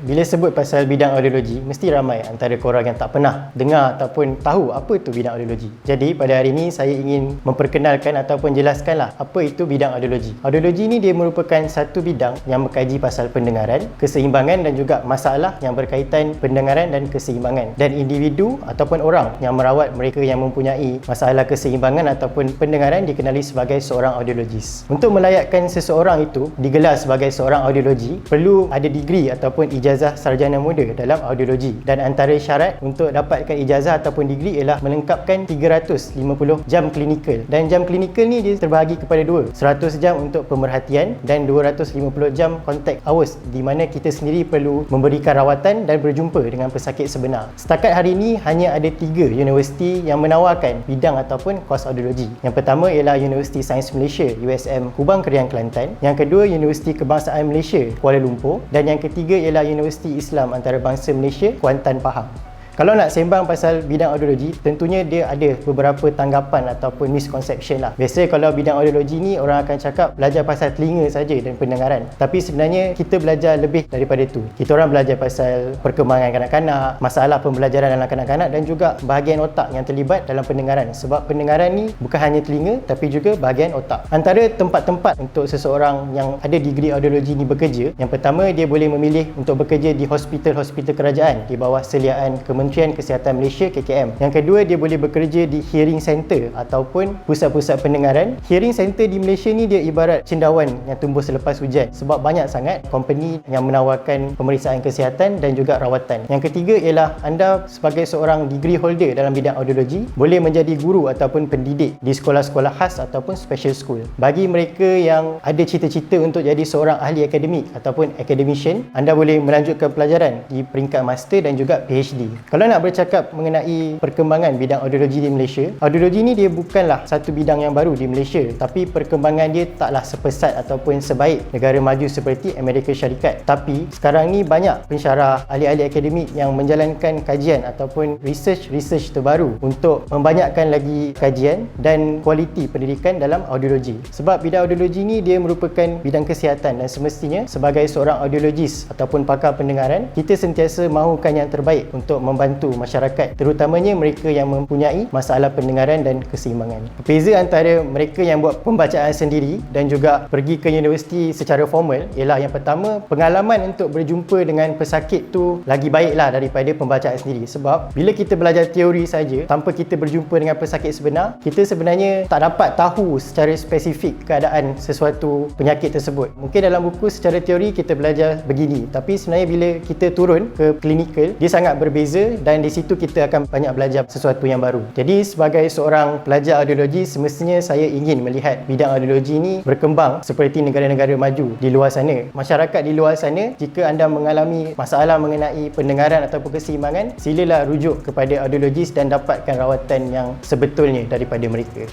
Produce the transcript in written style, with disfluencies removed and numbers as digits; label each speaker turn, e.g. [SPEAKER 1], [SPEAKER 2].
[SPEAKER 1] Bila sebut pasal bidang audiologi, mesti ramai antara korang yang tak pernah dengar ataupun tahu apa itu bidang audiologi. Jadi pada hari ini saya ingin memperkenalkan ataupun jelaskanlah apa itu bidang audiologi. Audiologi ni dia merupakan satu bidang yang mengkaji pasal pendengaran, keseimbangan dan juga masalah yang berkaitan pendengaran dan keseimbangan. Dan individu ataupun orang yang merawat mereka yang mempunyai masalah keseimbangan ataupun pendengaran dikenali sebagai seorang audiologis. Untuk melayakkan seseorang itu digelar sebagai seorang audiologi, perlu ada degree ataupun ijazah sarjana muda dalam audiologi, dan antara syarat untuk dapatkan ijazah ataupun degree ialah melengkapkan 350 jam klinikal. Dan jam klinikal ni dia terbahagi kepada dua, 100 jam untuk pemerhatian dan 250 jam contact hours, di mana kita sendiri perlu memberikan rawatan dan berjumpa dengan pesakit sebenar. Setakat hari ini hanya ada 3 universiti yang menawarkan bidang ataupun kos audiologi. Yang pertama ialah Universiti Sains Malaysia USM Kubang Krian Kelantan, yang kedua Universiti Kebangsaan Malaysia Kuala Lumpur, dan yang ketiga ialah Universiti Islam Antarabangsa Malaysia Kuantan Pahang. Kalau nak sembang pasal bidang audiologi, tentunya dia ada beberapa tanggapan ataupun misconception lah. Biasa kalau bidang audiologi ni orang akan cakap belajar pasal telinga saja dan pendengaran. Tapi sebenarnya kita belajar lebih daripada itu. Kita orang belajar pasal perkembangan kanak-kanak, masalah pembelajaran dalam kanak-kanak dan juga bahagian otak yang terlibat dalam pendengaran. Sebab pendengaran ni bukan hanya telinga tapi juga bahagian otak. Antara tempat-tempat untuk seseorang yang ada degree audiologi ni bekerja, yang pertama dia boleh memilih untuk bekerja di hospital-hospital kerajaan di bawah seliaan Kementerian Kesihatan Malaysia KKM. Yang kedua, dia boleh bekerja di hearing center ataupun pusat-pusat pendengaran. Hearing center di Malaysia ni dia ibarat cendawan yang tumbuh selepas hujan, sebab banyak sangat company yang menawarkan pemeriksaan kesihatan dan juga rawatan. Yang ketiga ialah anda sebagai seorang degree holder dalam bidang audiologi boleh menjadi guru ataupun pendidik di sekolah-sekolah khas ataupun special school. Bagi mereka yang ada cita-cita untuk jadi seorang ahli akademik ataupun academician, anda boleh melanjutkan pelajaran di peringkat master dan juga PhD. Kalau nak bercakap mengenai perkembangan bidang audiologi di Malaysia, audiologi ni dia bukanlah satu bidang yang baru di Malaysia, tapi perkembangan dia taklah sepesat ataupun sebaik negara maju seperti Amerika Syarikat. Tapi sekarang ni banyak pensyarah, ahli-ahli akademik yang menjalankan kajian ataupun research terbaru untuk membanyakkan lagi kajian dan kualiti pendidikan dalam audiologi. Sebab bidang audiologi ni dia merupakan bidang kesihatan, dan semestinya sebagai seorang audiologis ataupun pakar pendengaran, kita sentiasa mahukan yang terbaik untuk membantu masyarakat, terutamanya mereka yang mempunyai masalah pendengaran dan keseimbangan. Berbeza antara mereka yang buat pembacaan sendiri dan juga pergi ke universiti secara formal ialah yang pertama, pengalaman untuk berjumpa dengan pesakit tu lagi baiklah daripada pembacaan sendiri. Sebab bila kita belajar teori saja tanpa kita berjumpa dengan pesakit sebenar, kita sebenarnya tak dapat tahu secara spesifik keadaan sesuatu penyakit tersebut. Mungkin dalam buku secara teori kita belajar begini, tapi sebenarnya bila kita turun ke klinikal, dia sangat berbeza, dan di situ kita akan banyak belajar sesuatu yang baru. Jadi sebagai seorang pelajar audiologi, semestinya saya ingin melihat bidang audiologi ini berkembang seperti negara-negara maju di luar sana. Masyarakat di luar sana, jika anda mengalami masalah mengenai pendengaran ataupun keseimbangan, silalah rujuk kepada audiologis dan dapatkan rawatan yang sebetulnya daripada mereka.